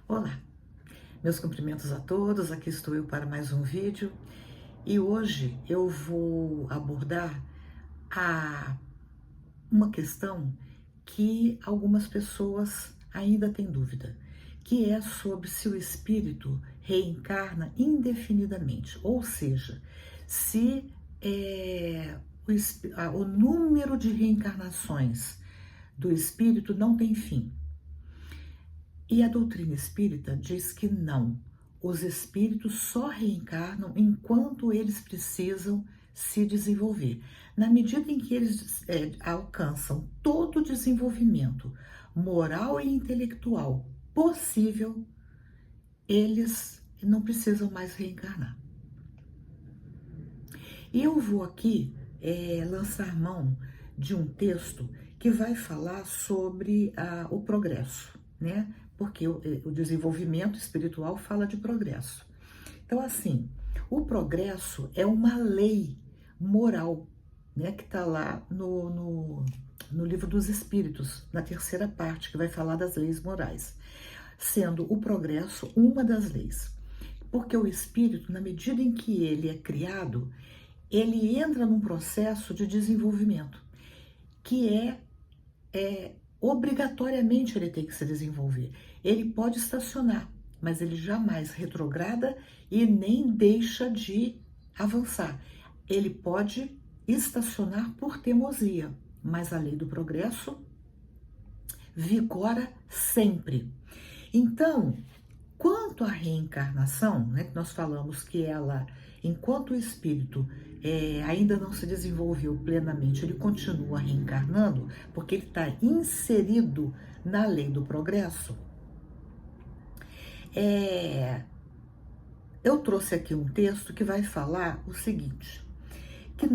Olá, meus cumprimentos a todos, aqui estou eu para mais um vídeo e hoje eu vou abordar a, uma questão que algumas pessoas ainda têm dúvida, que é sobre se o espírito reencarna indefinidamente, ou seja, se o número de reencarnações do espírito não tem fim. E a doutrina espírita diz que não. Os espíritos só reencarnam enquanto eles precisam se desenvolver. Na medida em que eles alcançam todo o desenvolvimento moral e intelectual possível, eles não precisam mais reencarnar. E eu vou aqui lançar mão de um texto que vai falar sobre o progresso, né? Porque o desenvolvimento espiritual fala de progresso. Então, assim, o progresso é uma lei moral, né? Que está lá no Livro dos Espíritos, na terceira parte, que vai falar das leis morais, sendo o progresso uma das leis. Porque o espírito, na medida em que ele é criado, ele entra num processo de desenvolvimento, que obrigatoriamente ele tem que se desenvolver. Ele pode estacionar, mas ele jamais retrograda e nem deixa de avançar. Ele pode estacionar por teimosia, mas a lei do progresso vigora sempre. Então, quanto à reencarnação, né, que nós falamos que ela, enquanto o espírito ainda não se desenvolveu plenamente, ele continua reencarnando, porque ele está inserido na lei do progresso. Eu trouxe aqui um texto que vai falar o seguinte, que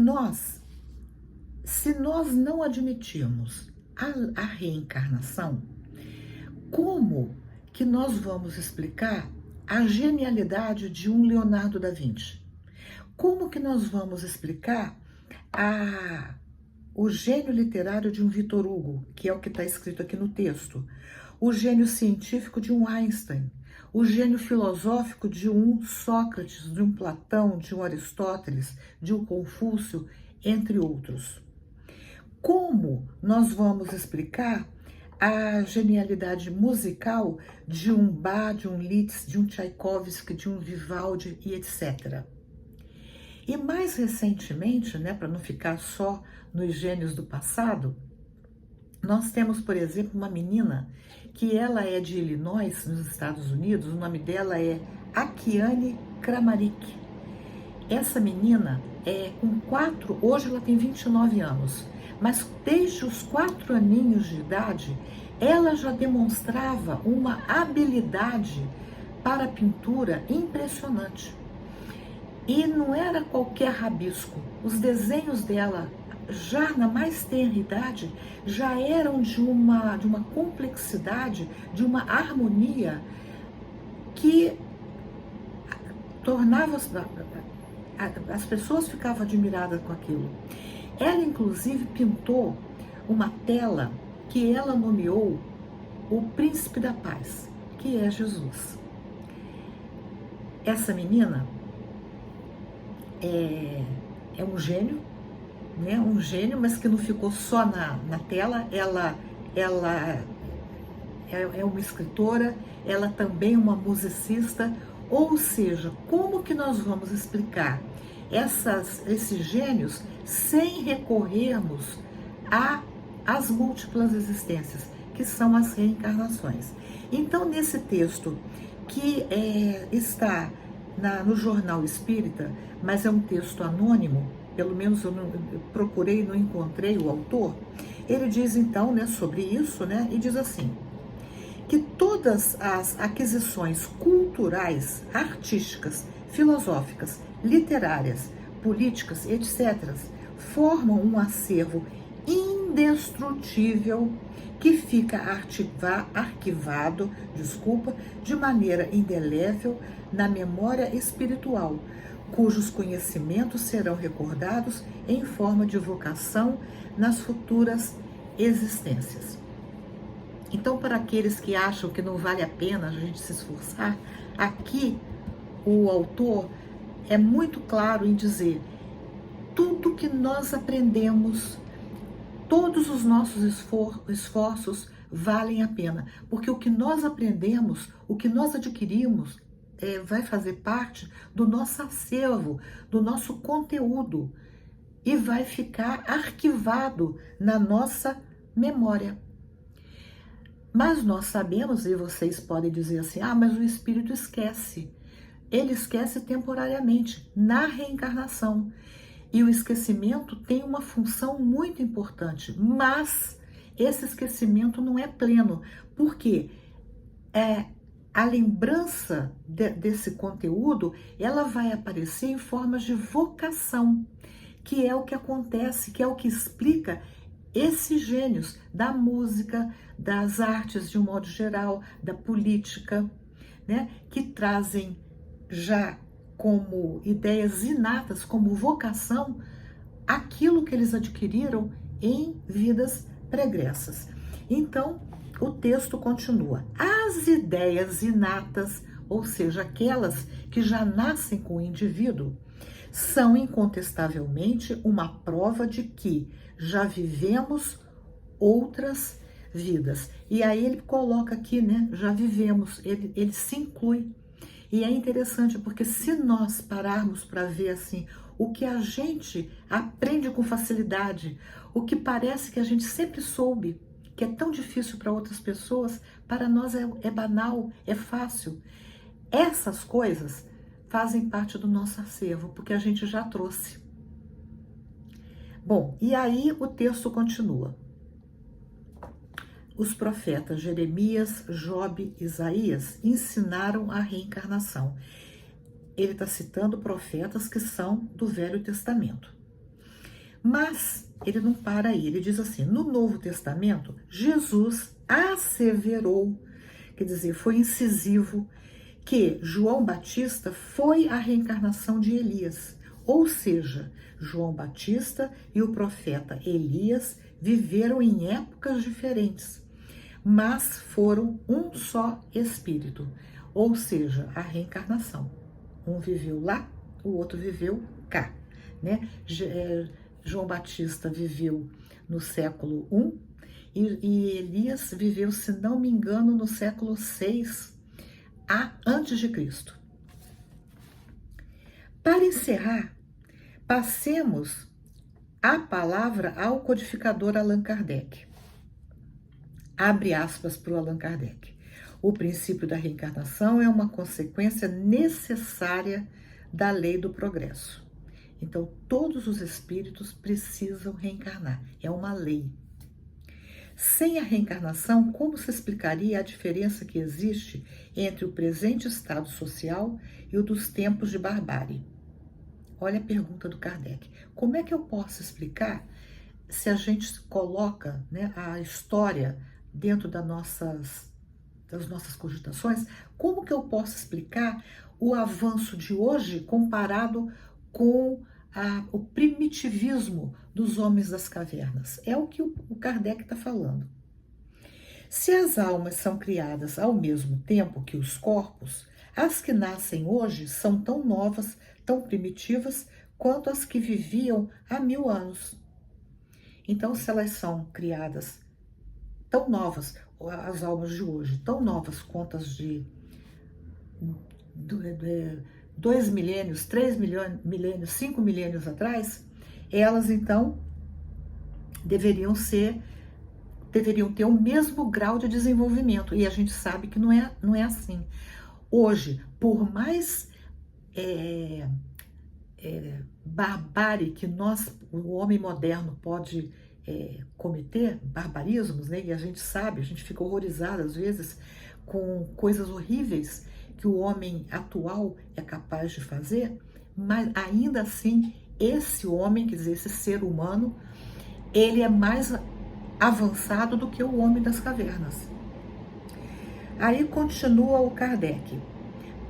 se nós não admitirmos a reencarnação, como que nós vamos explicar a genialidade de um Leonardo da Vinci? Como que nós vamos explicar o gênio literário de um Victor Hugo, que é o que está escrito aqui no texto, o gênio científico de um Einstein, o gênio filosófico de um Sócrates, de um Platão, de um Aristóteles, de um Confúcio, entre outros? Como nós vamos explicar a genialidade musical de um Bach, de um Liszt, de um Tchaikovsky, de um Vivaldi e etc. E mais recentemente, né, para não ficar só nos gênios do passado, nós temos, por exemplo, uma menina que ela é de Illinois, nos Estados Unidos, o nome dela é Akiane Kramarik. Essa menina hoje ela tem 29 anos, mas desde os 4 aninhos de idade, ela já demonstrava uma habilidade para a pintura impressionante. E não era qualquer rabisco, os desenhos dela, já na mais tenra idade, já eram de uma complexidade, de uma harmonia que tornava as pessoas ficavam admiradas com aquilo. Ela, inclusive, pintou uma tela que ela nomeou o Príncipe da Paz, que é Jesus. Essa menina é um gênio, né? Um gênio, mas que não ficou só na tela. Ela é uma escritora, ela também é uma musicista. Ou seja, como que nós vamos explicar esses gênios sem recorrermos às múltiplas existências, que são as reencarnações? Então, nesse texto que está no Jornal Espírita, mas é um texto anônimo, pelo menos eu procurei e não encontrei o autor, ele diz então, né, sobre isso, né, e diz assim, que todas as aquisições culturais, artísticas, filosóficas, literárias, políticas, etc., formam um acervo indestrutível que fica arquivado, de maneira indelével na memória espiritual, cujos conhecimentos serão recordados em forma de vocação nas futuras existências. Então, para aqueles que acham que não vale a pena a gente se esforçar, aqui o autor é muito claro em dizer: tudo que nós aprendemos, todos os nossos esforços valem a pena, porque o que nós aprendemos, o que nós adquirimos, vai fazer parte do nosso acervo, do nosso conteúdo, e vai ficar arquivado na nossa memória. Mas nós sabemos, e vocês podem dizer assim: ah, mas o espírito esquece. Ele esquece temporariamente, na reencarnação. E o esquecimento tem uma função muito importante, mas esse esquecimento não é pleno, porque a lembrança desse conteúdo, ela vai aparecer em formas de vocação, que é o que acontece, que é o que explica esses gênios da música, das artes de um modo geral, da política, né, que trazem já como ideias inatas, como vocação, aquilo que eles adquiriram em vidas pregressas. Então, o texto continua: as ideias inatas, ou seja, aquelas que já nascem com o indivíduo, são incontestavelmente uma prova de que já vivemos outras vidas. E aí ele coloca aqui, né, já vivemos, ele se inclui. E é interessante porque se nós pararmos para ver assim, o que a gente aprende com facilidade, o que parece que a gente sempre soube, que é tão difícil para outras pessoas, para nós é banal, é fácil. Essas coisas fazem parte do nosso acervo, porque a gente já trouxe. Bom, e aí o texto continua. Os profetas Jeremias, Jobe e Isaías ensinaram a reencarnação. Ele está citando profetas que são do Velho Testamento. Mas ele não para aí, ele diz assim: no Novo Testamento, Jesus asseverou, quer dizer, foi incisivo, que João Batista foi a reencarnação de Elias. Ou seja, João Batista e o profeta Elias viveram em épocas diferentes, mas foram um só espírito, ou seja, a reencarnação. Um viveu lá, o outro viveu cá, né? João Batista viveu no século I e Elias viveu, se não me engano, no século VI antes de Cristo. Para encerrar, passemos a palavra ao codificador Allan Kardec. Abre aspas para o Allan Kardec. O princípio da reencarnação é uma consequência necessária da lei do progresso. Então, todos os espíritos precisam reencarnar. É uma lei. Sem a reencarnação, como se explicaria a diferença que existe entre o presente estado social e o dos tempos de barbárie? Olha a pergunta do Kardec. Como é que eu posso explicar, se a gente coloca, né, a história dentro das nossas cogitações, como que eu posso explicar o avanço de hoje comparado com o primitivismo dos homens das cavernas? É o que o Kardec está falando. Se as almas são criadas ao mesmo tempo que os corpos, as que nascem hoje são tão novas, tão primitivas, quanto as que viviam há 1000 anos. Então, se elas são criadas tão novas, as almas de hoje, tão novas quanto as de 2 milênios, 3 milênios, 5 milênios atrás, elas então deveriam ter o mesmo grau de desenvolvimento. E a gente sabe que não é assim. Hoje, por mais barbárie que o homem moderno pode cometer, barbarismos, né? E a gente sabe, a gente fica horrorizado às vezes com coisas horríveis que o homem atual é capaz de fazer, mas ainda assim, esse homem, quer dizer, esse ser humano, ele é mais avançado do que o homem das cavernas. Aí continua o Kardec.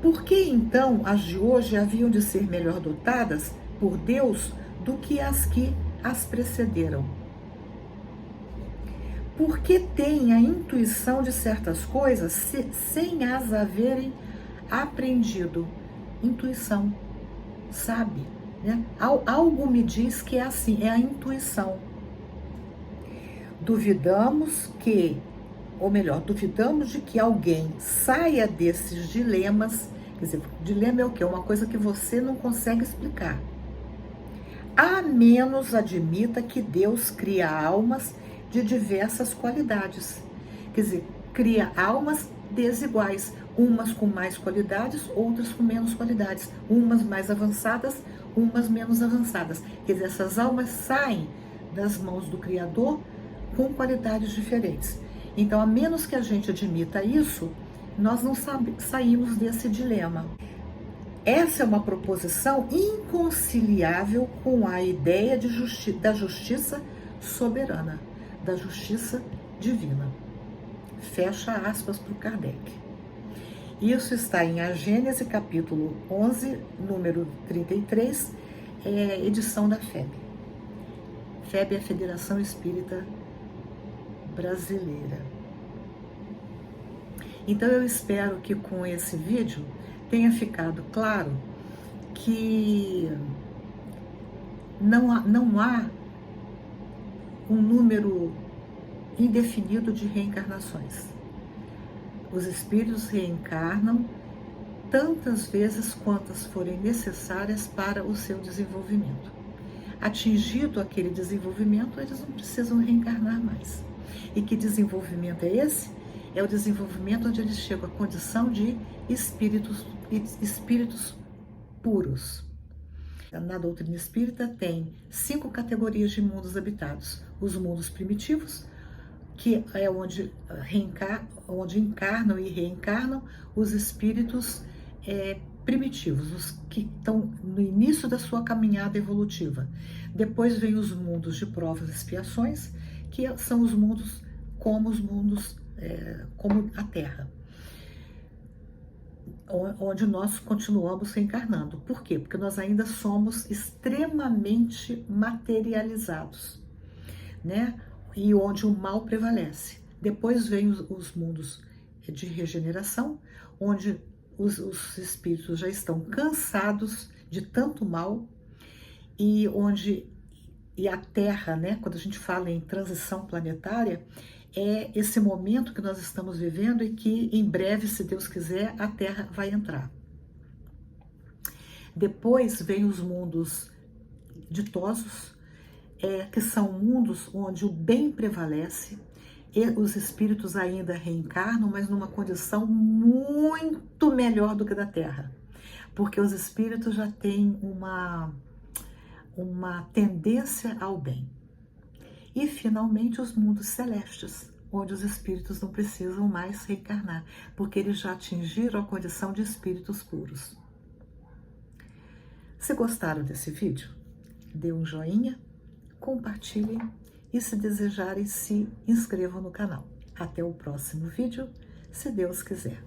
Por que então as de hoje haviam de ser melhor dotadas por Deus do que as que as precederam? porque tem a intuição de certas coisas sem as haverem aprendido. Intuição, sabe? Né? Algo me diz que é assim, é a intuição. Duvidamos de que alguém saia desses dilemas. Quer dizer, dilema é o quê? Uma coisa que você não consegue explicar. A menos admita que Deus cria almas de diversas qualidades. Quer dizer, cria almas desiguais, umas com mais qualidades, outras com menos qualidades, umas mais avançadas, umas menos avançadas. Quer dizer, essas almas saem das mãos do Criador com qualidades diferentes. Então, a menos que a gente admita isso, nós não saímos desse dilema. Essa é uma proposição inconciliável com a ideia da justiça soberana, da justiça divina. Fecha aspas para o Kardec. Isso está em A Gênese, capítulo 11, número 33, edição da FEB. FEB é a Federação Espírita Brasileira. Então eu espero que com esse vídeo tenha ficado claro que não há um número indefinido de reencarnações. Os espíritos reencarnam tantas vezes quantas forem necessárias para o seu desenvolvimento. Atingido aquele desenvolvimento, eles não precisam reencarnar mais. E que desenvolvimento é esse? É o desenvolvimento onde eles chegam à condição de espíritos puros. Na doutrina espírita tem 5 categorias de mundos habitados. Os mundos primitivos, que é onde encarnam e reencarnam os espíritos primitivos, os que estão no início da sua caminhada evolutiva. Depois vem os mundos de provas e expiações, que são os mundos como a Terra, onde nós continuamos reencarnando. Por quê? Porque nós ainda somos extremamente materializados, né? E onde o mal prevalece. Depois vem os mundos de regeneração, onde os espíritos já estão cansados de tanto mal e a Terra, né? Quando a gente fala em transição planetária, é esse momento que nós estamos vivendo e que em breve, se Deus quiser, a Terra vai entrar. Depois vem os mundos ditosos, que são mundos onde o bem prevalece e os espíritos ainda reencarnam, mas numa condição muito melhor do que da Terra, porque os espíritos já têm uma tendência ao bem. E, finalmente, os mundos celestes, onde os espíritos não precisam mais reencarnar, porque eles já atingiram a condição de espíritos puros. Se gostaram desse vídeo, dê um joinha, compartilhem e, se desejarem, se inscrevam no canal. Até o próximo vídeo, se Deus quiser.